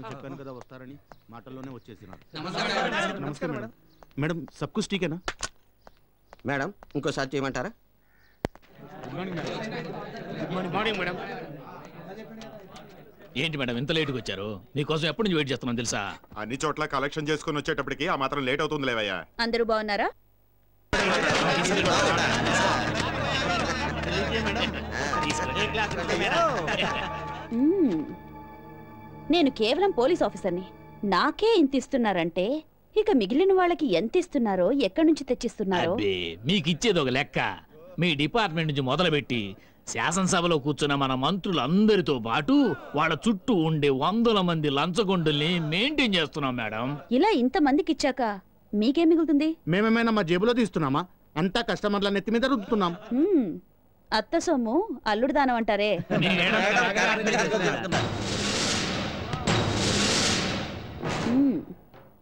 నేను చెప్పాను కదా వస్తారని మాటల్లోనే వచ్చేసినారు. నమస్కారం మేడం. మేడం సబ్ కుछ ठीक है ना? మేడం ఇంకోసారి చేయమంటారా? Good morning madam. ఏంటి మేడం ఇంత లేట్గా వచ్చారు? మీకోసం ఎప్పటి నుంచి వెయిట్ చేస్తున్నాం తెలుసా? అన్ని చోట్ల కలెక్షన్ చేసుకుని వచ్చేటప్పటికి ఆ మాత్రం లేట్ అవుతుంది లేవయ్యా. అందరూ బాగున్నారా? నేను కేవలం పోలీస్ ఆఫీసర్ని. నాకే ఇంత ఇస్తున్నారంటే ఇక మిగిలిన వాళ్ళకి ఎంత ఇస్తున్నారో ఎక్కడి నుంచి తెచ్చిస్తున్నారో. మీకు ఇచ్చేది ఒక లెక్క. మీ డిపార్ట్మెంట్ నుంచి మొదలుపెట్టి శాసనసభలో కూర్చున్న మన మంత్రులందరితో పాటు వాళ్ళ చుట్టూ ఉండే 100 మంది లంచగొండుల్ని మెయింటైన్ చేస్తున్నాం మేడం. ఇలా ఇంత మందికి ఇచ్చాక మీకేం మిగులుతుంది? మేమేమైనా మా జేబులో తీస్తున్నామా? అంతా కస్టమర్ల నెత్తి మీద రుద్దుతున్నాం. అత్త సొమ్ము అల్లుడు దానం అంటారే.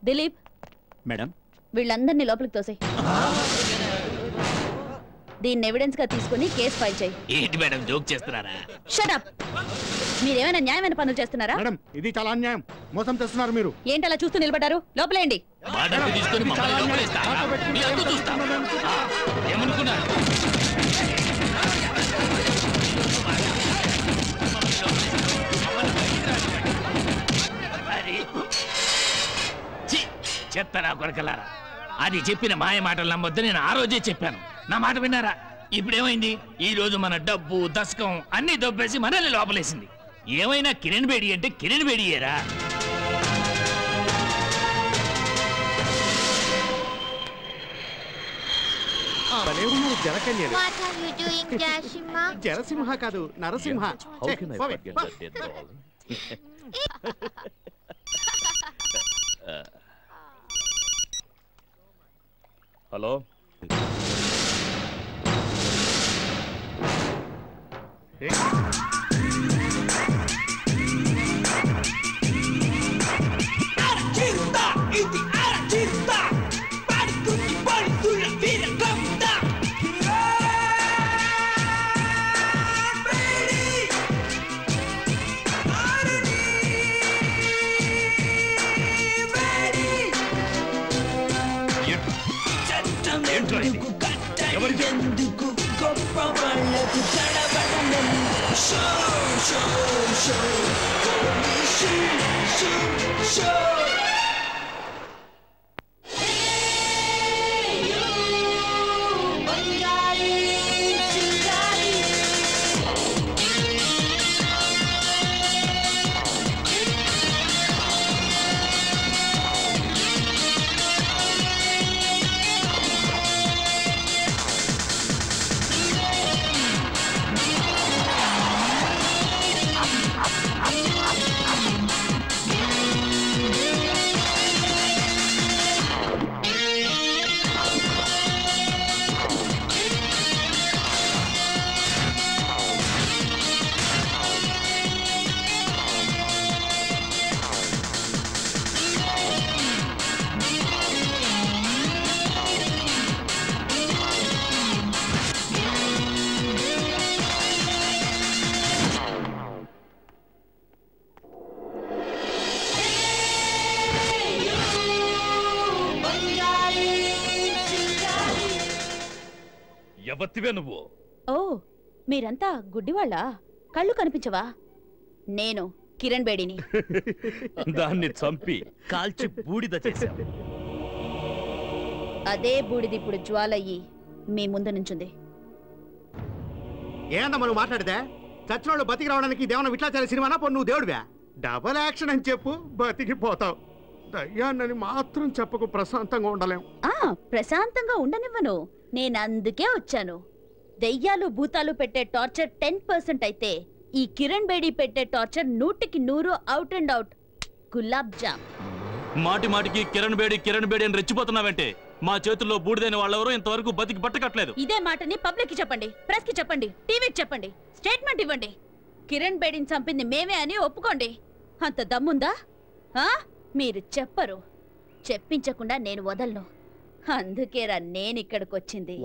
దిలీప్ మేడం వీళ్ళందరినీ లోపలికి తోసే. దీన్ని ఎవిడెన్స్ గా తీసుకుని కేసు ఫైల్ చేయి. ఏంటి మేడం జోక్ చేస్తున్నారా? Shut up. మీరేమైనా న్యాయమైన పనులు చేస్తున్నారా? మేడం ఇది చాలా అన్యాయం. మోసం చేస్తున్నారు మీరు. ఏంటి అలా చూస్తూ నిలబడ్డారు? లోపలేండి. చెత్తనా కొరకలారా, అది చెప్పిన మాయ మాటలు నమ్మొద్దు. నేను ఆ రోజే చెప్పాను. నా మాట విన్నారా? ఇప్పుడేమైంది? ఈ రోజు మన డబ్బు దశకం అన్ని దొబ్బేసి మనల్ని లోపలేసింది. ఏమైనా కిరణ్ బేడి అంటే కిరణ్ బేడియేరా? జరసింహ కాదు నరసింహ. హలో, ఎందుకు గొప్ప వాళ్ళకు తడబడనం. Show show show show show show. నువ్వు? ఓ, మీరంతా గుడ్డివాళ్ళా? కళ్ళు కనిపించవా? నేను కిరణ్ బేడిని. దాన్ని చంపి కాల్చి బూడిద చేశావు. అదే బూడిది ఇప్పుడు జ్వాలయ్యి మీ ముందు నుంచుంది. ఏందమ్మా నువ్వు మాట్లాడితే? చచ్చినోళ్ళు బతికి రావడానికి ఇదేమన్నా విట్లాచారి సినిమానా? పో నువ్వు దేవుడివా? డబల్ యాక్షన్ అని చెప్పు, బతికిపోతావు. దయ్యాన్నని మాత్రం చెప్పకు, ప్రశాంతంగా ఉండలేం. ప్రశాంతంగా ఉండనివ్వను. నేను అందుకే వచ్చాను. దెయ్యాలు భూతాలు పెట్టే టార్చర్ 10% అయితే ఈ కిరణ్ బేడి పెట్టే టార్చర్ 100కి 100 out and out. Gulab jam. మాటి మాటికి కిరణ్ బేడి అని రెచ్చిపోతున్నావంటే మా చేతుల్లో బూడిదైన వాళ్ళెవరో ఇంతవరకు బతికి బట్టకట్లేదు. ఇదే మాటని పబ్లిక్ కి చెప్పండి, ప్రెస్ కి చెప్పండి, టీవీకి చెప్పండి, స్టేట్మెంట్ ఇవ్వండి. కిరణ్ బేడిని చంపింది మేమే అని ఒప్పుకోండి. అంత దమ్ముందా? మీరు చెప్పరు. చెప్పించకుండా నేను వదలను. అందుకేరా నేనిక్కడికొచ్చింది.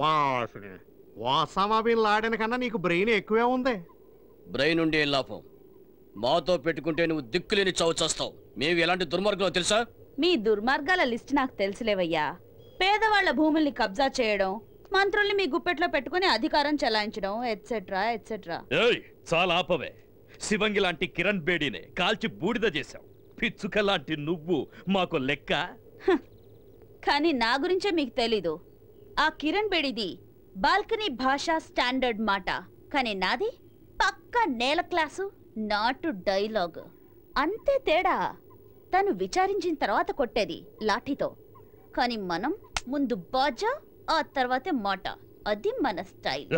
వాసమా బిన్ లాడెన్ కన్నా నీకు బ్రెయిన్ ఎక్కువే ఉంది. బ్రెయిన్ ఉండే లాభం. మాతో పెట్టుకుంటే నువ్వు దిక్కులేని చావు చేస్తావు. మేము ఎలాంటి దుర్మార్గం తెలుసా? మీ దుర్మార్గాల లిస్ట్ నాకు తెలుసులేవయ్యా. పేదవాళ్ల భూముల్ని కబ్జా చేయడం, మంత్రుల్ని మీ గుప్పెట్లో పెట్టుకుని అధికారం చెలాయించడం, ఎట్సెట్రా ఎట్సెట్రా. చాలా ఆపవే. శివంగి లాంటి కిరణ్ బేడీనే కాల్చి బూడిద చేశావు. పిచ్చుక లాంటి నువ్వు మాకు లెక్క. కానీ నా గురించే మీకు తెలీదు. ఆ కిరణ్ బేడిది బాల్కనీ భాషా స్టాండర్డ్ మాట, కానీ నాది పక్కా నేల క్లాసు నాటు డైలాగ్. అంతే తేడా. తను విచారించిన తర్వాత కొట్టేది లాఠీతో, కానీ మనం ముందు బాజా ఆ తర్వాతే మాట. అది మన స్టైల్.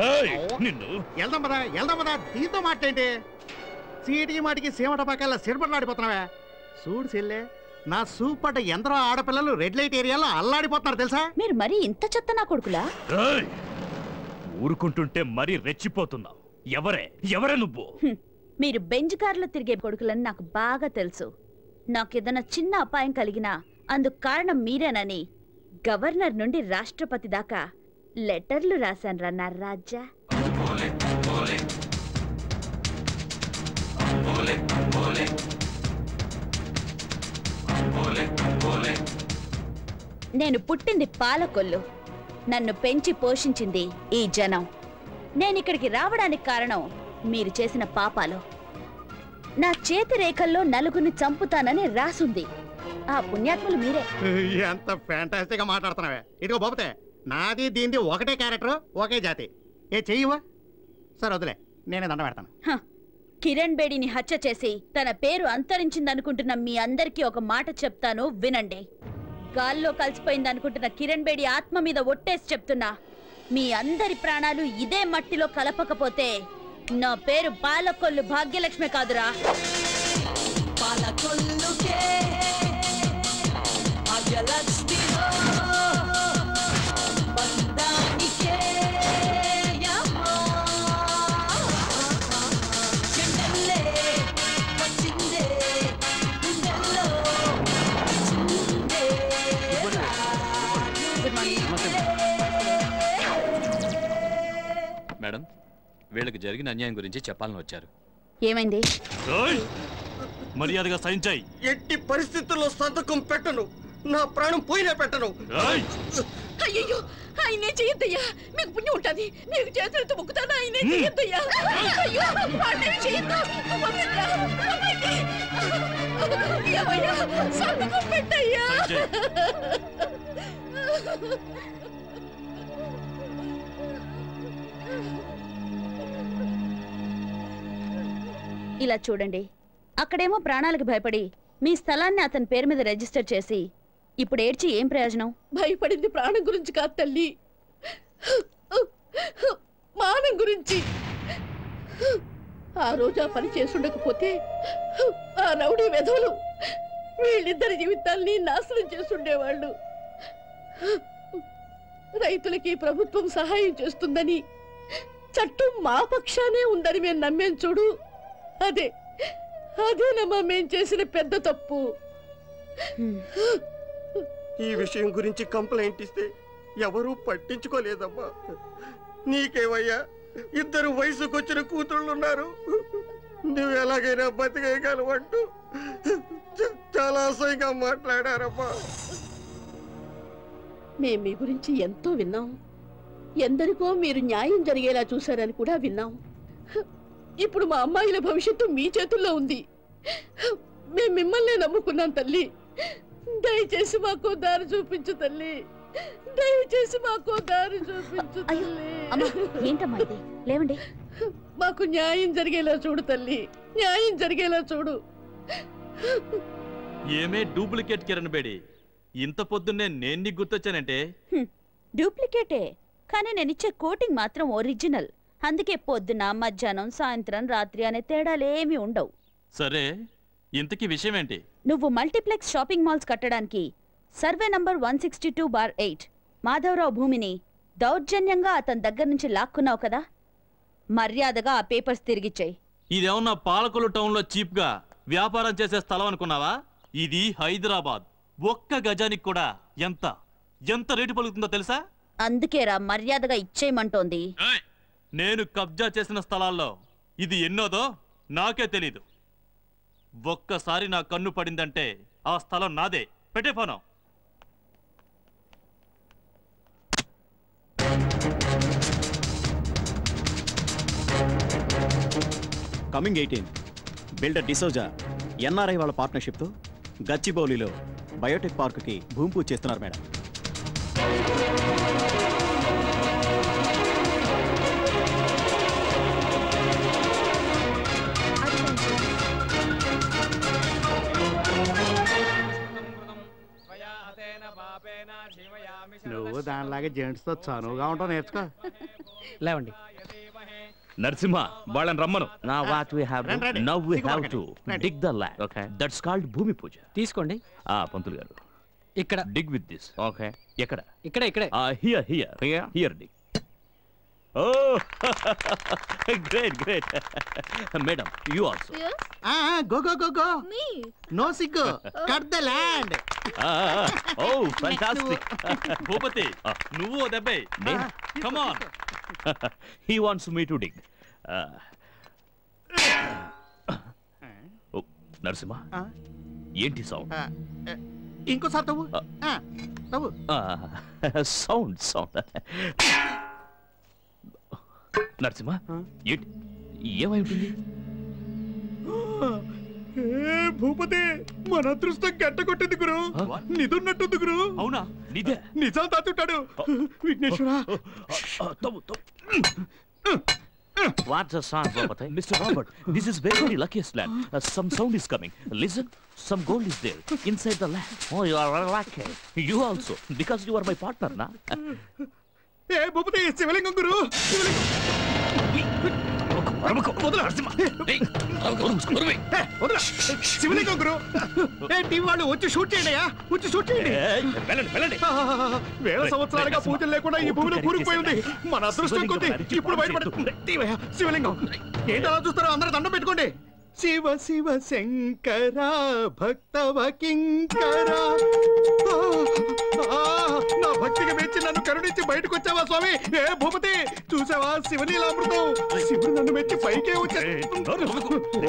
వెళ్దాం పదా దీంతో మాట్లాడి సీటికి మాటికి సీమట పక్కల సిరపట్లాడిపోతున్నావా? చూడు చెల్లే, నా సూపర్ ఎందరో ఆడపిల్లలు రెడ్ లైట్ ఏరియాలో అల్లాడిపోతున్నారు తెలుసా? మీరు మరీ ఇంత చెత్త నా కొడుకులా? ఊరుకుంటుంటే మరీ రెచ్చిపోతున్నావు. ఎవరే నువ్వు? మీరు బెంజ్ కార్లో తిరిగే కొడుకులని నాకు బాగా తెలుసు. నాకేదైనా చిన్న అపాయం కలిగినా అందుకు కారణం మీరేనని గవర్నర్ నుండి రాష్ట్రపతి దాకా లెటర్లు రాశాను రా నా రాజా. నేను పుట్టింది పాలకొల్లు. నన్ను పెంచి పోషించింది ఈ జనం. నేనిక్కడికి రావడానికి కారణం మీరు చేసిన పాపాలు. నా చేతి రేఖల్లో నలుగురిని చంపుతానని రాసుంది. ఆ పుణ్యాత్ములు మీరే. ఎంత ఫ్యాంటాస్టిక్ గా మాట్లాడుతున్నావే. ఇదిగో బాబుతే, నాది దీనిది ఒకటే క్యారెక్టర్, ఒకే జాతి. ఏ చెయ్యవా? సరే వదిలే, నేనే దండ పెడతాను. కిరణ్ బేడిని హత్య చేసి తన పేరు అంతరించిందనుకుంటున్న మీ అందరికీ ఒక మాట చెప్తాను, వినండి. గాల్లో కలిసిపోయిందనుకుంటున్న కిరణ్ బేడి ఆత్మ మీద ఒట్టేసి చెప్తున్నా, మీ అందరి ప్రాణాలు ఇదే మట్టిలో కలపకపోతే నా పేరు పాలకొల్లు భాగ్యలక్ష్మి కాదురా. పాలకొల్లుకే భాగ్యలక్ష్మి బంధానికే యమా చెండలే వచ్చిందే గుండెల్లో చిందే. మేడం, వీళ్ళకి జరిగిన అన్యాయం గురించి చెప్పాలని వచ్చారు. ఏమైంది? మర్యాదగా సైన్ చేయి. ఎట్టి పరిస్థితుల్లో సంతకం పెట్టను. నా ప్రాణం పోయినా పెట్టను. అయ్యో, ఆయనే చెయ్యొద్దయ్యా. మీకు పుణ్యం ఉంటుంది. మీకు చేతులతో మొక్కుతాను. ఆయనే చెయ్యొద్దయ్యా. అయ్యో, ఆయనే చెయ్యొద్దు. ఏమయ్యా, సంతకం పెట్టయ్యా. ఇలా చూడండి, అక్కడేమో ప్రాణాలకు భయపడి మీ స్థలాన్ని అతని పేరు మీద రిజిస్టర్ చేసి ఇప్పుడు ఏడ్చి ఏం ప్రయోజనం? భయపడింది ప్రాణం గురించి కాదు తల్లి, మానం గురించి. ఆ రోజు ఆ పని చేసుండకపోతే ఆ రౌడీ వెధవులు వీళ్ళిద్దరి జీవితాల్ని నాశనం చేసుండేవాళ్ళు. రైతులకి ప్రభుత్వం సహాయం చేస్తుందని, చట్టం మా పక్షానే ఉందని మేము నమ్మేం చూడు. అదేనమ్మా మేం చేసిన పెద్ద తప్పు. ఈ విషయం గురించి కంప్లైంట్ ఇస్తే ఎవరూ పట్టించుకోలేదమ్మా. నీకేమయ్యా, ఇద్దరు వయసుకొచ్చిన కూతుళ్ళున్నారు. నువ్వు ఎలాగైనా బతికేయగలవంటూ చాలా అసహ్యంగా మాట్లాడారమ్మా. మేం మీ గురించి ఎంతో విన్నాం. ఎందరికో మీరు న్యాయం జరిగేలా చూశారని కూడా విన్నాం. ఇప్పుడు మా అమ్మాయిల భవిష్యత్తు మీ చేతుల్లో ఉంది. మేము మిమ్మల్ని నమ్ముకున్నాం తల్లి. దయచేసి మాకు దారి చూపించు తల్లి. దయచేసి మాకు దారి చూపించు తల్లి. ఏంటమ్మా ఇది? లేవండి. మాకు న్యాయం జరిగేలా చూడు తల్లి. న్యాయం జరిగేలా చూడు. ఏమే డూప్లికేట్ కిరణ్ బేడి, ఇంత పొద్దున్నే నేను నీకు గుర్తొచ్చానంటే? డూప్లికేటే, కానీ నేనిచ్చే కోటింగ్ మాత్రం ఒరిజినల్. అందుకే పొద్దున, మధ్యాహ్నం, సాయంత్రం, రాత్రి అనే తేడాలేమీ ఉండవు. సరే, ఇంతకీ విషయం ఏంటి? నువ్వు మల్టీప్లెక్స్ షాపింగ్ మాల్స్ కట్టడానికి సర్వే నంబర్ 162/8 మాధవరావు భూమిని దౌర్జన్యంగా అతని దగ్గర నుంచి లాక్కున్నావు కదా, మర్యాదగా ఆ పేపర్స్ తిరిగిచ్చేయి. ఇదేమన్నా పాలకొల్లు టౌన్లో చీప్గా వ్యాపారం చేసే స్థలం అనుకున్నావా? ఇది హైదరాబాద్. ఒక్క గజానికి కూడా ఎంత ఎంత రేటు పలుకుతుందో తెలుసా? అందుకేరా మర్యాదగా ఇచ్చేయమంటోంది. నేను కబ్జా చేసిన స్థలాల్లో ఇది ఎన్నోదో నాకే తెలీదు. ఒక్కసారి నా కన్ను పడిందంటే ఆ స్థలం నాదే. పెట్టే phone. Coming 18 builder D'Souza NRI వాళ్ళ పార్ట్నర్షిప్తో గచ్చిబౌలిలో బయోటెక్ పార్కుకి భూమి పూజ చేస్తున్నారు మేడం. నువ్వు దానిలాగా జెంట్స్తో చనువుగా ఉంటావు, నేర్చుకో. లేవండి. నరసింహ వాళ్ళని రమ్మను. Now what we have రండి, రండి. Now we దిగు have పక్కకి. to రండి. dig the land. Okay. That's called భూమి పూజ. తీసుకోండి. పంతులు గారు ఇక్కడ dig with this. ఓకే. ఎక్కడ? ఇక్కడే Here. Here dig. Oh, great. Madam, you also. Go. No సిగ్గు. Cut the land. Oh, fantastic. Bhupathi నువ్వు దెబ్బే. Come on. He wants me to dig. Oh, Narasimha ఏంటి sound? ఇంకోసారి తవ్వు. తవ్వు. సౌండ్ నరసింహ ఏంటి ఏమై ఉంటుంది? భూపతి మన అదృష్టం గట్ట కొట్టింది గురు. నిదున్నట్టుంది గురు. అవునా? నిదే నిజాలు దాచుంటాడు. Vighneshwara. What's the sound, Robert? Mr. Robert, this is very luckiest land. Some sound is coming. Listen, some gold is there inside the land. Oh, you are lucky. You also, because you are my partner, na? Bhupathi శివలింగం గురు. శివలింగం గురు. TV వాళ్ళు వచ్చి shoot చేయండి. వచ్చి shoot చేయండి. వేల సంవత్సరాలుగా పూజలు లేకుండా ఈ భూమిలో కూరుకుపోయి ఉంది. మన అదృష్టం కొద్ది ఇప్పుడు బయటపడుతుంది. శివలింగం ఏంటి అలా చూస్తారో? అందరూ దండం పెట్టుకోండి. శివ శివ శంకర భక్తవ కింకర. నా భక్తికి మెచ్చి నన్ను కరుణించి బయటకు వచ్చావా స్వామి? భూపతి చూసావా శివనీలామృతం? శివుడు నన్ను మెచ్చి పైకే వచ్చాడు.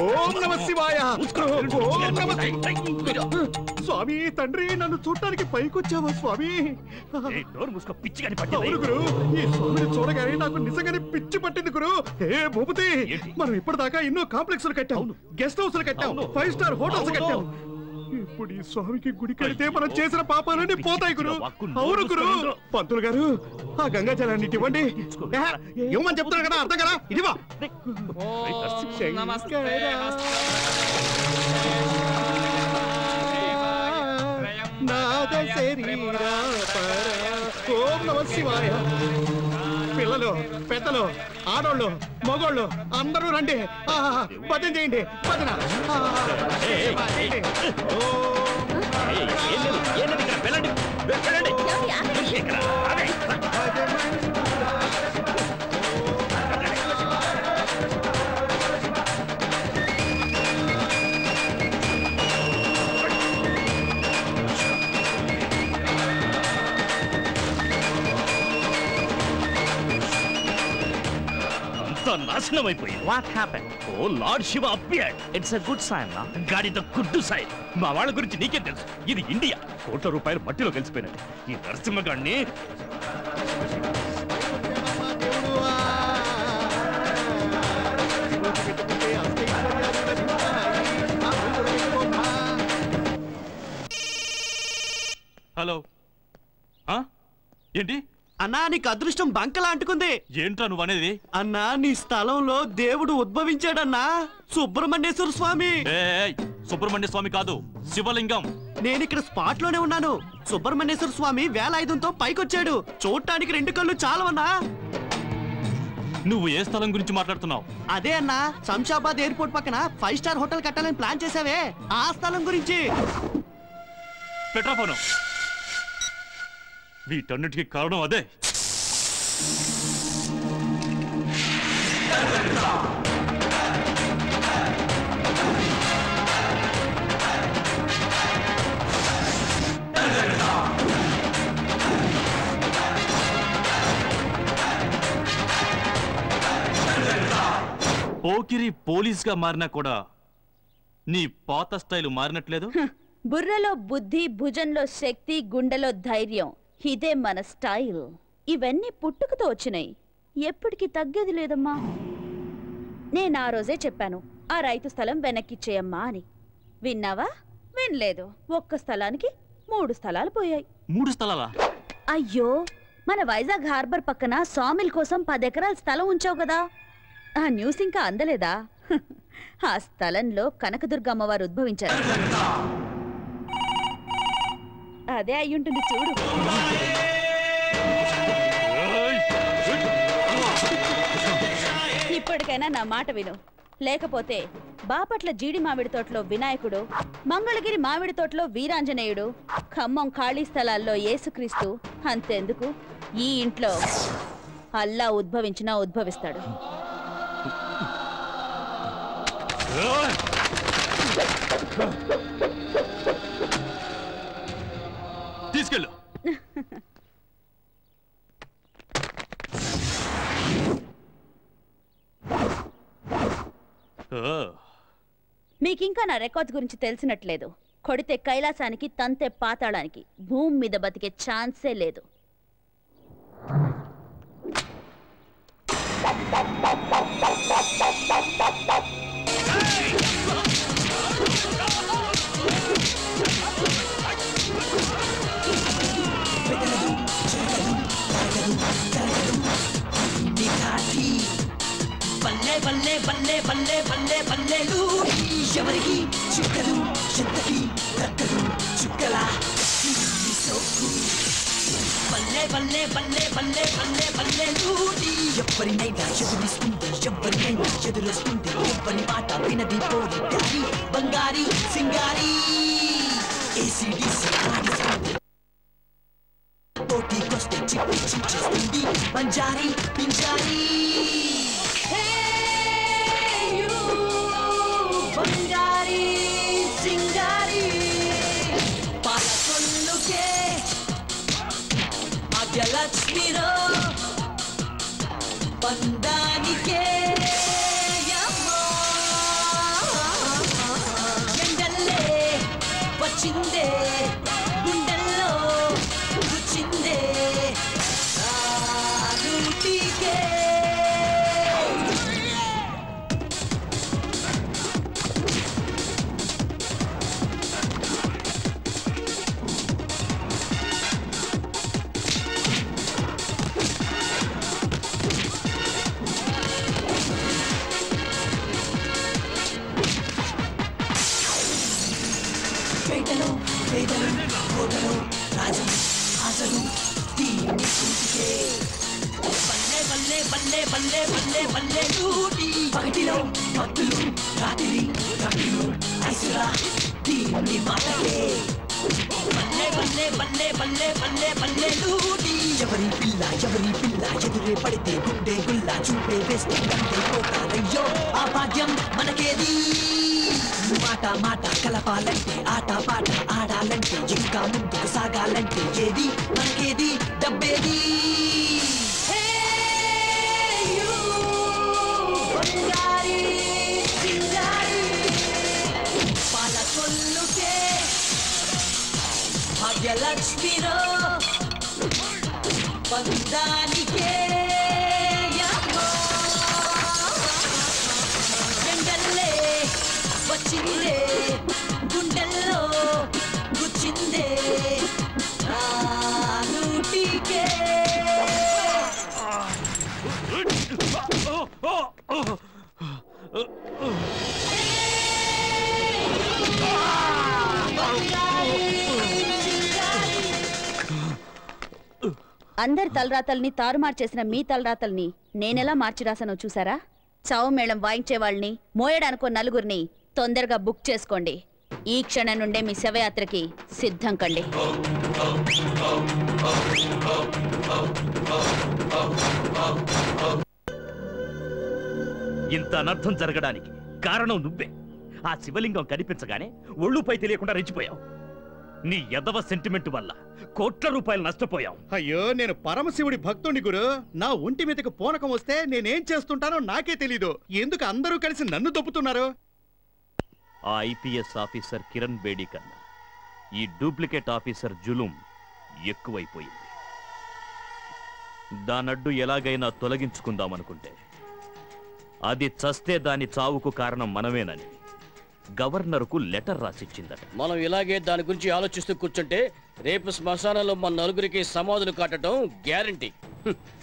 ఓం నమ శివాయ. ఓం నమ స్వామి. తండ్రి నన్ను చూడటానికి పైకొచ్చావా స్వామి? అవును గురు. ఈ స్వామిని చూడగానే నాకు నిజంగానే పిచ్చి పట్టింది గురు. భూపతి మనం ఇప్పటిదాకా ఎన్నో కాంప్లెక్స్లు కట్టాం, గెస్ట్ హౌస్లు కట్టాం, 5 స్టార్ హోటల్స్ కట్టాం. ఇప్పుడు ఈ స్వామికి గుడి కడితే మనం చేసిన పాపాలన్నీ పోతాయి గురు. అవును గురు. పంతులు గారు ఆ గంగా జలాన్ని ఇవ్వండి. ఇవ్వమని చెప్తున్నారు కదా, అర్థం కదా? ఇదివా. ఓం నమ శివాయ. పిల్లలు, పెద్దలు, ఆడోళ్ళు, మగోళ్ళు అందరూ రండి. భజన చేయండి. భజన. నాశనం అయిపోయింది. What happened? Oh, Lord Shiva appeared. It's a good sign, na? గాడిద గుడ్డు సైన్. మా వాళ్ళ గురించి నీకేం తెలుసు? ఇది ఇండియా. ₹1,00,00,000 మట్టిలో కలిసిపోయినట్టు. ఈ నరసింహగాడిని హలో. ఏంటి అన్నా? నీకు అదృష్టం బంకలా అంటుకుంది. ఏంట్రా నువ్వు అనేది? అన్నా నీ స్థలంలో దేవుడు ఉద్భవించాడన్నా. సుబ్రహ్మణ్యేశ్వర స్వామి. సుబ్రహ్మణ్య స్వామి కాదు, శివలింగం. నేను ఇక్కడ స్పాట్ లోనే ఉన్నాను. సుబ్రహ్మణ్యేశ్వర స్వామి వేలాయుధంతో పైకొచ్చాడు. చూడటానికి 2 కళ్ళు చాలవన్నా. నువ్వు ఏ స్థలం గురించి మాట్లాడుతున్నావు? అదే అన్నా, శంషాబాద్ ఎయిర్పోర్ట్ పక్కన 5 స్టార్ హోటల్ కట్టాలని ప్లాన్ చేసావే, ఆ స్థలం గురించి. Petra phone. వీటన్నిటికీ కారణం అదే. పోకిరి పోలీస్గా మారినా కూడా నీ పాత స్టైల్ మారినట్లేదు. బుర్రలో బుద్ధి, భుజంలో శక్తి, గుండెలో ధైర్యం, ఇదే మన స్టైల్. ఇవన్నీ పుట్టుకతో వచ్చినాయి, ఎప్పటికీ తగ్గేది లేదమ్మా. నేను ఆ రోజే చెప్పాను, ఆ రైతు స్థలం వెనక్కిచ్చేయమ్మా అని. విన్నావా? వినలేదు. ఒక్క స్థలానికి 3 స్థలాలు పోయాయి. 3 స్థలాలా? అయ్యో, మన వైజాగ్ హార్బర్ పక్కన సామిల్ కోసం 10 ఎకరాల స్థలం ఉంచావు కదా, ఆ న్యూస్ ఇంకా అందలేదా? ఆ స్థలంలో కనకదుర్గ అమ్మవారు ఉద్భవించారు. అదే అయ్యుంటుంది చూడు. ఇప్పటికైనా నా మాట విను, లేకపోతే బాపట్ల జీడి మామిడి తోటలో వినాయకుడు, మంగళగిరి మామిడి తోటలో వీరాంజనేయుడు, ఖమ్మం ఖాళీ స్థలాల్లో యేసుక్రీస్తు, అంతెందుకు ఈ ఇంట్లో అల్లా ఉద్భవించినా ఉద్భవిస్తాడు. తీసుకెళ్ళు. మీకింకా నా రికార్డ్స్ గురించి తెలిసినట్లేదు. కొడితే కైలాసానికి, తంతే పాతాళానికి, భూమి మీద బతికే ఛాన్సే లేదు. బల్లే బల్లే బల్లే బల్లే బల్లే బల్లేలు ఎవరికి చుక్కలు ఎంతకి దక్కలు చుక్కల బల్లే బల్లే బల్లే బల్లే బల్లే బల్లేలు ఎవరినైనా ఎదురిస్తుంది, ఎవరినైనా ఎదురొస్తుంది, ఎవరి మాట వినది పోలి దారి బంగారి సింగారి ఏసీడీసీ ఆడిస్తుంది, పోటీకొస్తే చిప్పి చించేస్తుంది బంజారి పింజారి. బంగారి సింగారి పాలకొల్లుకే భాగ్యలక్ష్మిరో బంధానికే ఎండల్లే వచ్చిందే గుండెల్లో గుచ్చిందే నూటికే. పేటలో పేదలు కోటలు రాజు ఆశలు దీని కుంటికే బల్లే బల్లే బల్లే బల్లే బల్లే బల్లే లూటి పగటిలో భక్తులు రాత్రి భక్తులు ఐసురా దీని మాటకే బల్లే బల్లే బల్లే బల్లే బల్లే బల్లే లూటి ఎవరి పిల్ల ఎదురే పడితే గుండె గుల్లా చూపే వేస్తే కంటే పోతారయ్యో ఆ భాగ్యం మనకేది. మాట మాట కలపాలంటే, ఆట పాట ఆడాలంటే, ఇంకా ముందుకు సాగాలంటే ఏది మనకేది డబ్బేది. బంగారి సింగారి పాలకొల్లుకే భాగ్యలక్ష్మిరో బంధానికే ఎండల్లే వచ్చిందే గుండెల్లో గుచ్చిందే నూటికే. అందరి తలరాతల్ని తారుమారు చేసిన మీ తలరాతల్ని నేనెలా మార్చి రాసానో చూసారా? చావు మేళం వాయించే వాళ్ళని, మోయడానికో నలుగురిని తొందరగా బుక్ చేసుకోండి. ఈ క్షణం నుండే మీ శవయాత్రకి సిద్ధం కండి. ఇంత అనర్థం జరగడానికి కారణం నువ్వే. ఆ శివలింగం కనిపించగానే ఒళ్ళుపై తెలియకుండా రెచ్చిపోయావు. నీ ఎదవ సెంటిమెంట్ వల్ల కోట్ల రూపాయలు నష్టపోయాం. అయ్యో, నేను పరమశివుడి భక్తుని గురు. నా ఒంటి మీదకి పూనకం వస్తే నేనేం చేస్తుంటానో నాకే తెలీదు. ఎందుకు అందరూ కలిసి నన్ను దొప్పుతున్నారు? ఆ ఐపీఎస్ ఆఫీసర్ కిరణ్ బేడి కన్నా ఈ డూప్లికేట్ ఆఫీసర్ జులుం ఎక్కువైపోయింది. దానడ్డు ఎలాగైనా తొలగించుకుందామనుకుంటే అది చస్తే దాని చావుకు కారణం మనమేనని గవర్నర్కు లెటర్ రాసిచ్చిందట. మనం ఇలాగే దాని గురించి ఆలోచిస్తూ కూర్చుంటే రేపు శ్మశానంలో మన నలుగురికి సమాధులు కట్టడం గ్యారంటీ.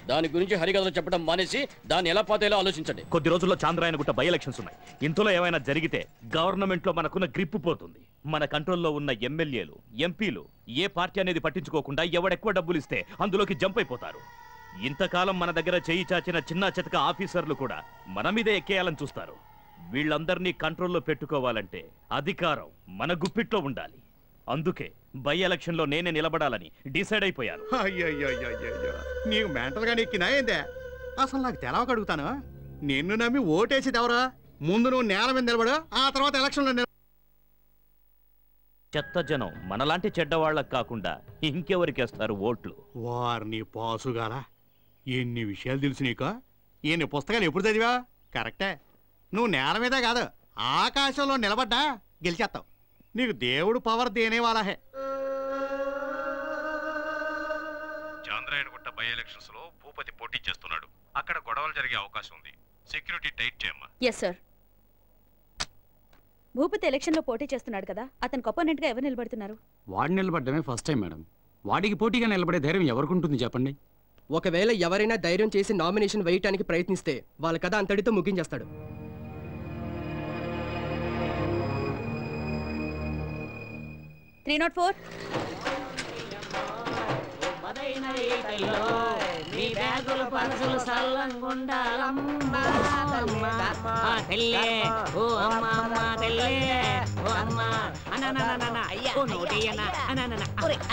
దాని గురించి హరికథలు చెప్పడం మానేసి దాన్ని ఎలా పోతేలా ఆలోచించండి. కొద్ది రోజుల్లో చాంద్రాయనగుట్ట బై ఎలక్షన్స్ ఉన్నాయి. ఇంతలో ఏమైనా జరిగితే గవర్నమెంట్ లో మనకున్న గ్రిప్ పోతుంది. మన కంట్రోల్లో ఉన్న ఎమ్మెల్యేలు, ఎంపీలు ఏ పార్టీ అనేది పట్టించుకోకుండా ఎవడెక్కువ డబ్బులు ఇస్తే అందులోకి జంప్ అయిపోతారు. ఇంతకాలం మన దగ్గర చేయి చాచిన చిన్న చితక ఆఫీసర్లు కూడా మన మీదే ఎక్కేయాలని చూస్తారు. వీళ్ళందరినీ కంట్రోల్లో పెట్టుకోవాలంటే అధికారం మన గుప్పిట్లో ఉండాలి. అందుకే బై ఎలక్షన్ లో నేనే నిలబడాలని డిసైడ్ అయిపోయాను. నీకు మెంటల్ గా నెక్కినా ఏందే? అసలు నాకు తెలవక అడుగుతాను. నిన్ను నమ్మి ఓటేసేది ఎవరా? ముందు నువ్వు నేల మీద నిలబడు, ఆ తర్వాత ఎలక్షన్ లో చెత్త జనం మనలాంటి చెడ్డవాళ్ళకు కాకుండా ఇంకెవరికేస్తారు ఓట్లు? వారిని పాసుగారా, ఎన్ని విషయాలు తెలుసు నీకు? ఎన్ని పుస్తకాలు ఎప్పుడు చదివా? కరెక్టే, నువ్వు నేల మీదే కాదు ఆకాశంలో నిలబడ్డా గెలిచేస్తావు. నీకు దేవుడు పవర్ దేనేవాలా హే. చాంద్రాయనగుట్ట బై ఎలక్షన్స్ లో భూపతి పోటీ చేస్తున్నాడు. అక్కడ గొడవలు జరిగే అవకాశం ఉంది. సెక్యూరిటీ టైట్ చేయమ్మా. Yes sir. భూపతి ఎలక్షన్ లో పోటీ చేస్తున్నాడు కదా, అతనికి అపోనెంట్ గా ఎవరు నిలబడుతున్నారు? వాడు నిలబడ్డమే ఫస్ట్ టైం మేడం. వాడికి పోటీగా నిలబడే ధైర్యం ఎవరికి ఉంటుంది చెప్పండి? ఒకవేళ ఎవరైనా ధైర్యం చేసి నామినేషన్ వేయటానికి ప్రయత్నిస్తే వాళ్ళ కథ అంతటితో ముగించేస్తాడు.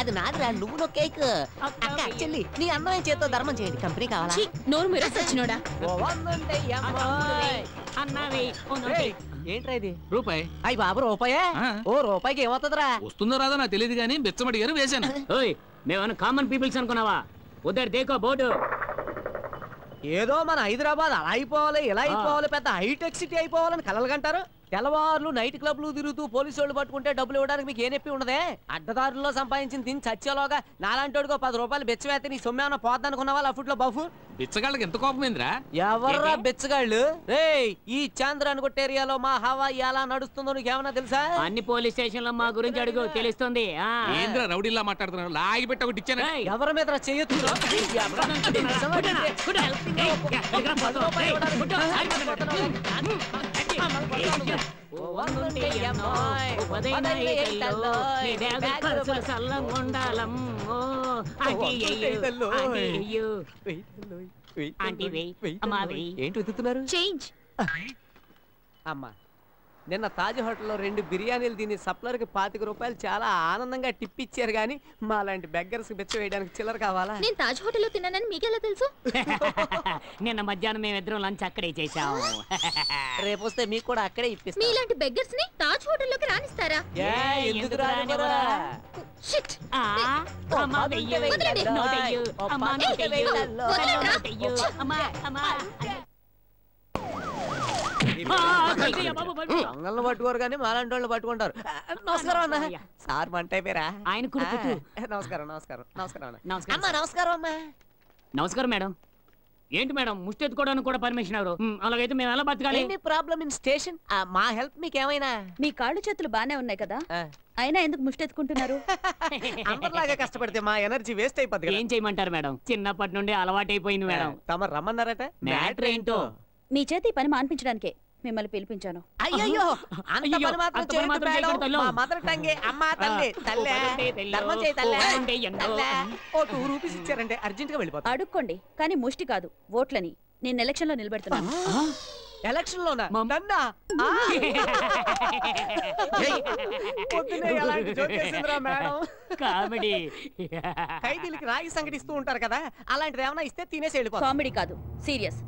అది నాదిరా, నువ్వు నో కేక్. అక్క చెల్లి నీ అందమైన చేత్తో ధర్మం చేయండి. కంపెనీ కావాలా? నోరు మీరు సచ్చినోడా. ఏంట్రా ఇది? రూపాయి. అయ్యి బాబు రూపాయే? ఓ రూపాయికి ఏమవుతుందిరా? వస్తుందో రాదో నాకు తెలియదు కానీ బెచ్చమడి గారు వేశాను. మేమన్నా కామన్ పీపుల్స్ అనుకున్నావా? ఉదర్ దేకో బోర్డు. ఏదో మన హైదరాబాద్ అలా అయిపోవాలి, ఇలా అయిపోవాలి, పెద్ద హైటెక్ సిటీ అయిపోవాలని కలలు కంటారు. తెల్లవారులు నైట్ క్లబ్లు తిరుగుతూ పోలీసు వాళ్ళు పట్టుకుంటే డబ్బులు ఇవ్వడానికి మీకు ఏ నొప్పి ఉండదే? అడ్డదారుల్లో సంపాదించిన తిని చచ్చేలోగా నాలాంటోడికో 10 రూపాయలు బెచ్చవేస్తే నీ సొమ్మేమన్నా పోద్దనుకున్నావా? అఫుట్లో బఫు బిచ్చగాళ్ళకి ఎంత కోపమేంద్రా? ఎవర్రా బిచ్చగాళ్ళు? రేయ్, ఈ చాంద్రాయనగుట్ట ఏరియాలో మా హవా ఎలా నడుస్తుందో నీకేమన్నా తెలుసా? అన్ని పోలీస్ స్టేషన్ లో మా గురించి అడుగు, తెలుస్తుంది. ఏంద్రా రౌడీలా మాట్లాడుతున్నారు? లాగి పెట్టి ఒకటి ఇచ్చాను. ఎవరి మీద చేయొచ్చు? ఏంటి వెతుకుతున్నారు? చేంజ్. అమ్మా, నిన్న తాజ్ హోటల్లో 2 బిర్యానీలు తిని సప్లర్కి 25 రూపాయలు చాలా ఆనందంగా టిప్ ఇచ్చారు. కానీ మా లాంటి బెగ్గర్స్ బెచ్చ వేయడానికి చిల్లర కావాలా? నేను తాజ్ హోటల్లో తిన్నానని మీకెలా తెలుసు? నిన్న మధ్యాహ్నం మేమిద్దరం లంచ్ అక్కడే చేశాం. రేపు వస్తే మీకు కూడా అక్కడే ఇప్పిస్తాం. మీలాంటి బెగ్గర్స్ ని తాజ్ హోటల్లోకి రానిస్తారా? ఎందుకు రానివ్వరా? షిట్. దొంగలను పట్టుకోరు కానీ మాలాంటి వాళ్ళు పట్టుకుంటారు. నమస్కారం అన్న. సార్ మంట అయిపోయారా? ఆయన నమస్కారం నమస్కారం నమస్కారం అన్న. నమస్కారం. నమస్కారం అమ్మా. నమస్కారం మేడం. ఏంటి మేడం ముష్టి ఎత్తుకోవడానికి కూడా పర్మిషన్ ఎవరు? అలాగైతే మేము ఎలా బతకాలి? Any problem in station. మా హెల్ప్ మీకు ఏమైనా? మీ కాళ్ళు చేతులు బానే ఉన్నాయి కదా, అయినా ఎందుకు ముష్టి ఎత్తుకుంటున్నారు? అందరిలాగా కష్టపడితే మా ఎనర్జీ వేస్ట్ అయిపోద్ది. ఏం చేయమంటారు మేడం? చిన్నప్పటి నుండి అలవాటైపోయింది మేడం. తమ రమ్మన్నారట? మ్యాటర్ ఏంటో? మీ చేతి పని మాన్పించడానికే మిమ్మల్ని పిలిపించాను. అయ్యో, అంత పని మాత్రం చేయొద్దు మేడం. మా మదర్ టంగే అమ్మ తల్లి తల్లే ధర్మం చేయి తల్లే. ఓ 2 రూపీస్ ఇచ్చారంటే అర్జెంట్ గా వెళ్ళిపోతా. అడుక్కోండి కానీ ముష్టి కాదు, ఓట్లని. నేను ఎలక్షన్ లో నిలబెడుతున్నాను. ఎలక్షన్ లోనా? నన్నా? కామెడీ. ఖైదీలకి రాగి సంగటిస్తూ ఉంటారు కదా, అలాంటిది ఏమైనా ఇస్తే తినేసి వెళ్ళిపో. కామెడీ కాదు, సీరియస్.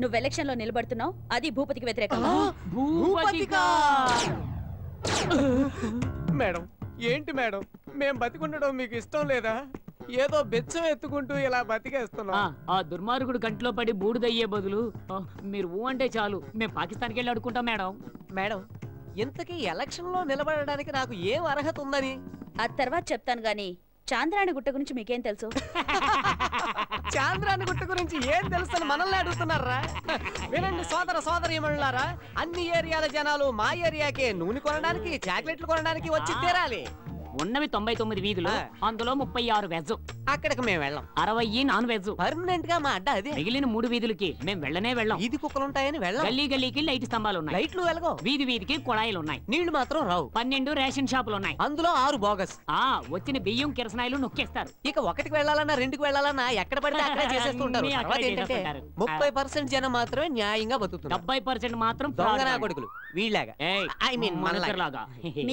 నువ్వు ఎలక్షన్ లో నిలబడుతున్నావు, అది భూపతికి వ్యతిరేకంగా. మేడం ఏంటి మేడం, మేం బతికుండడం మీకు ఇష్టం లేదా? ఏదో బెచ్చం ఎత్తుకుంటూ ఇలా బతికేస్తున్నాం. ఆ దుర్మార్గుడు కంట్లో పడి బూడిదయ్యే బదులు మీరు ఊ అంటే చాలు మేము పాకిస్తాన్కి వెళ్ళి అడుకుంటాం. మేడం మేడం ఇంతకీ ఎలక్షన్ లో నిలబడడానికి నాకు ఏం అర్హత ఉందని ఆ తర్వాత చెప్తాను గాని చాంద్రాణి గుట్ట గురించి మీకేం తెలుసు? చాంద్రాణి గుట్ట గురించి ఏం తెలుసని మనల్ని అడుగుతున్నారా? వినండి సోదర సోదరీమణులారా, అన్ని ఏరియాల జనాలు మా ఏరియాకే నూనె కొనడానికి చాక్లెట్లు కొనడానికి వచ్చి తీరాలి. ఉన్నవి 99 వీధులు, అందులో 36 వెజ్. అక్కడికి మేము వెళ్ళాం. 60 నాన్ వెజ్. పర్మనెంట్ గా మా అడ్డ అదే. మిగిలిన 3 వీధులకి మేము వెళ్ళనే వెళ్ళాం. వీధి కుక్కలు ఉంటాయని వెళ్ళాం. గల్లీ గల్లీకి లైట్ స్తంభాలు ఉన్నాయి. లైట్లు వెలగో. వీధి వీధికి కుళాయిలు ఉన్నాయి. నీళ్లు మాత్రం రావు. 12 రేషన్ షాపులు ఉన్నాయి. అందులో 6 బోగస్. వచ్చిన బియ్యం కిరసనాయిలు నొక్కేస్తారు. ఇక 1కి వెళ్ళాలన్నా 2కి వెళ్ళాలన్నా ఎక్కడ పడితే అక్కడే చేసేస్తుంటారు. 30% జనం మాత్రమే న్యాయంగా బతుకుతున్నారు. 70% మాత్రం దొంగనా కొడుకులు వీళ్ళగా. ఐ మీన్ మనలాగా.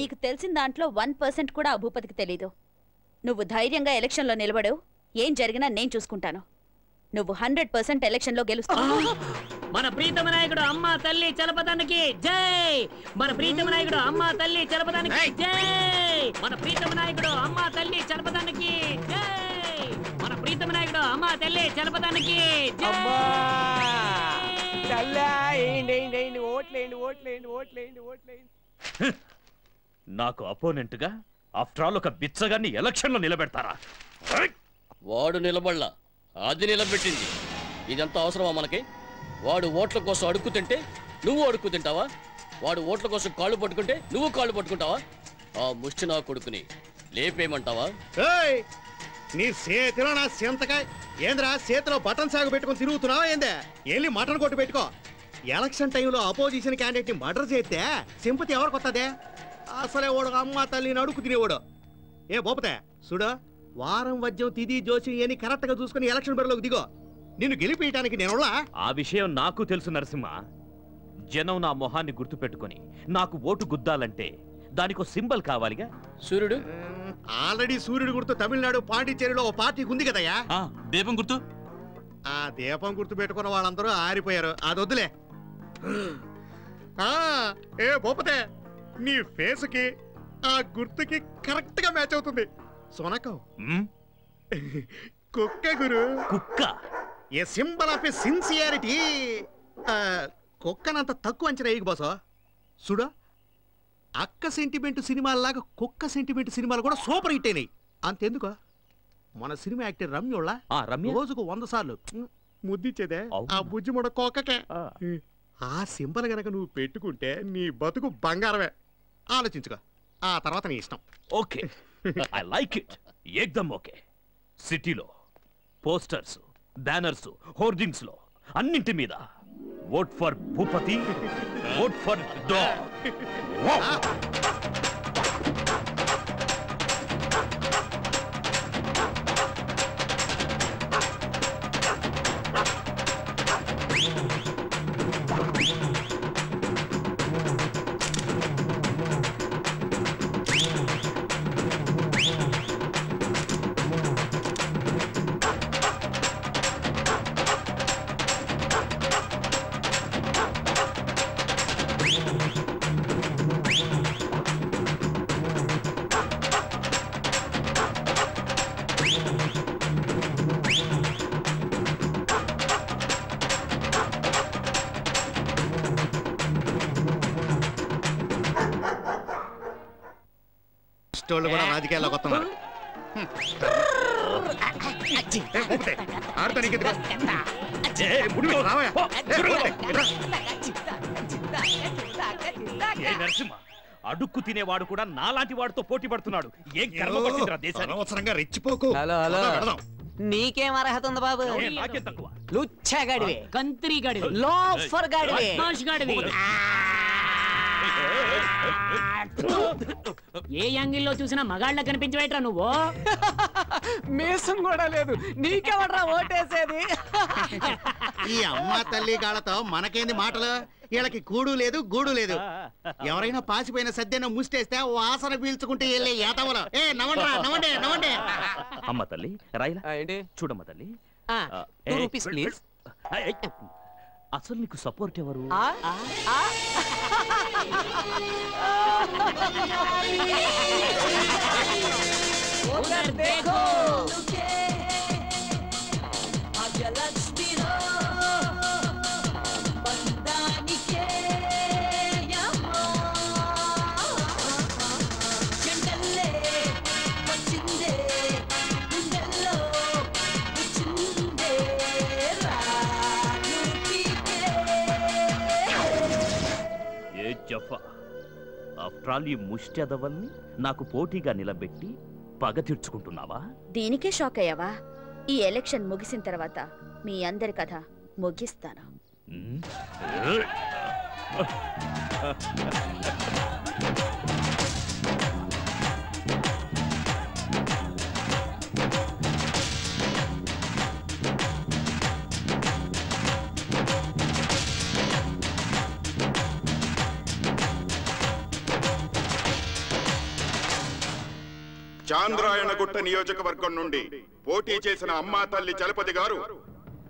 మీకు తెలిసిన దాంట్లో 1% కూడా ఆ భూపతికి తెలీదు. నువ్వు ధైర్యంగా ఎలక్షన్ లో నిలబడు, ఏం జరిగినా నేను చూసుకుంటాను. నువ్వు 100% ఎలక్షన్ లో గెలుస్తావు. మన ప్రీతమ నాయకుడు అమ్మ తల్లి చలపదానికి జై. మన ప్రీతమ నాయకుడు అమ్మ తల్లి చలపదానికి జై. మన ప్రీతమ నాయకుడు అమ్మ తల్లి చలపదానికి జై. మన ప్రీతమ నాయకుడు అమ్మ తల్లి చలపదానికి జై. నాకు అపోనెంట్ గా ఆఫ్టర్ ఆల్ ఒక బిచ్చగాన్ని ఎలక్షన్ లో నిలబెడతారా? వాడు నిలబడలా, అది నిలబెట్టింది. ఇదంతా అవసరమా మనకి? వాడు ఓట్ల కోసం అడుక్కు తింటే నువ్వు అడుక్కు తింటావా? వాడు ఓట్ల కోసం కాళ్ళు పట్టుకుంటే నువ్వు కాళ్ళు పట్టుకుంటావా? ఆ ముష్టి నా కొడుకుని లేపేయమంటావా? నీ చేతిలో నా సింతకాయ ఏంద్రా? చేతిలో బటన్ సాగు పెట్టుకుని తిరుగుతున్నావా ఏందే? వెళ్ళి మటన్ కొట్టు పెట్టుకో. ఎలక్షన్ టైంలో అపోజిషన్ క్యాండిడేట్ ని మర్డర్ చేస్తే సింపతి ఎవరికి వస్తుంది? అసలే ఓడు అమ్మ తల్లిని అడుగు తినేవాడు. ఏ బోపతే చూడు, వారం వద్యం తిది జోసి అని కరెక్ట్ గా చూసుకుని ఎలక్షన్ బరిలోకి దిగో. నిన్ను గెలిపేయటానికి నేను ఆ విషయం నాకు తెలుసు నరసింహ. జనం నా మొహాన్ని గుర్తు పెట్టుకుని నాకు ఓటు గుద్దాలంటే దానికో సింబల్ కావాలిగా. సూర్యుడు ఆల్రెడీ సూర్యుడు గుర్తు తమిళనాడు పాండిచ్చేరిలో ఓ పార్టీకి ఉంది కదయ్యా. దీపం గుర్తు. ఆ దీపం గుర్తు పెట్టుకున్న వాళ్ళందరూ ఆరిపోయారు. అది వద్దులే. ఏ బొప్పతే, నీ ఫేస్ కి ఆ గుర్తుకి కరెక్ట్ గా మ్యాచ్ అవుతుంది. సొనకం కుక్క గురు. కుక్క ఏ సింబల్ ఆఫ్ సిన్సియారిటీ. కుక్కనంత తక్కువ అంచనా వేయకు బాసో. చూడు, అక్క సెంటిమెంట్ సినిమాలాగా కుక్క సెంటిమెంట్ సినిమాలు కూడా సూపర్ హిట్ అయినాయి. అంతెందుకు, మన సినిమా యాక్టర్ రమ్యోళ్ళ రోజుకు 100 సార్లు ముద్దిచ్చేదే ఆ బుజ్జి ముడ కుక్కకే. ఆ సింబల్ గనక నువ్వు పెట్టుకుంటే నీ బతుకు బంగారమే. ఆలోచించుకో, ఆ తర్వాత నీ ఇష్టం. Okay, I like it. ఏకదమ్ ఓకే. సిటీలో పోస్టర్స్, బ్యానర్స్, హోర్డింగ్స్ లో అన్నింటి మీద vote for Bhupathi, vote for dog. వాళ్ళు కూడా రాజకీయాల్లోకి వస్తున్నారు. నరసింహ, అడుక్కు తినేవాడు కూడా నాలాంటి వాడితో పోటీ పడుతున్నాడు. ఏం గర్వపడుతుందిరా దేశాన్ని? అనవసరంగా రెచ్చిపోకు. హలో హలో, నీకేం అర్హత ఉంది బాబు? నాకేం తక్కువ? లుచ్చగాడివి, కంత్రి గాడివి, లోఫర్ గాడివి, బద్మాష్ గాడివి. ఏ యాంగిల్లో చూసినా మగాళ్ళ కనిపించవేట్రా నువ్వు? మీసం కూడా లేదు, నీకెవడ్రా ఓటేసేది? ఈ అమ్మ తల్లి గాళ్ళతో మనకేంది మాటలు? వీళ్ళకి కూడు లేదు గూడు లేదు. ఎవరైనా పాసిపోయిన సద్యన ముష్టేస్తే వాసన పీల్చుకుంటే వెళ్ళే ఏతవలో. ఏ నవ్వండి నవ్వండి నవ్వండి. అమ్మ తల్లి రాయిలా చూడమ్మ తల్లి. ప్లీజ్. అసలు నీకు సపోర్ట్ ఎవరు? ట్రాలీ ముష్టెదవల్ని నాకు పోటీగా నిలబెట్టి పగ తీర్చుకుంటున్నావా? దీనికే షాక్ అయ్యావా? ఈ ఎలక్షన్ ముగిసిన తర్వాత మీ అందరి కథ ముగిస్తాను. చాంద్రాయణగుట్ట నియోజకవర్గం నుండి పోటీ చేసిన అమ్మా తల్లి చలపతి గారు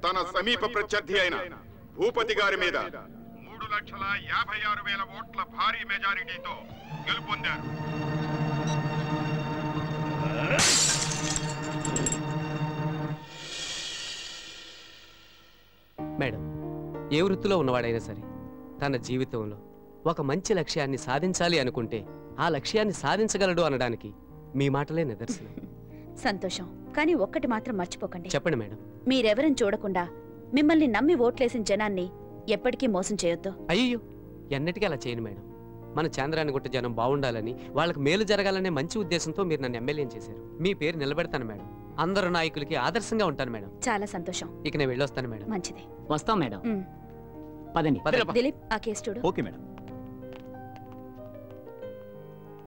తన సమీప ప్రత్యర్థి అయిన భూపతి గారి మీద 3,56,000 ఓట్ల భారీ మెజారిటీతో గెలుపొందారు. మేడం, ఏ వృత్తిలో ఉన్నవాడైనా సరే తన జీవితంలో ఒక మంచి లక్ష్యాన్ని సాధించాలి అనుకుంటే ఆ లక్ష్యాన్ని సాధించగలడు అనడానికి మీ మాటలే నిదర్శనం. సంతోషం. కానీ ఒక్కటి మాత్రం మర్చిపోకండి. చెప్పండి మేడం. మీరెవరని చూడకుండా మిమ్మల్ని నమ్మి ఓట్లేసిన జనాన్ని ఎప్పటికీ మోసం చేయొద్దు. అయ్యో, ఎన్నటికీ అలా చేయను మేడం. మన చాంద్రాయణగుట్ట జనం బాగుండాలని, వాళ్ళకి మేలు జరగాలనే మంచి ఉద్దేశంతో మీరు నన్ను ఎమ్మెల్యేని చేశారు. మీ పేరు నిలబెడతాను మేడం. అందరు నాయకులకి ఆదర్శంగా ఉంటాను మేడం. చాలా సంతోషం. ఇక నేను వెళ్ళొస్తాను మేడం. మంచిది. వస్తాం మేడం. దిలీప్, ఆ కేసు చూడు. Okay madam.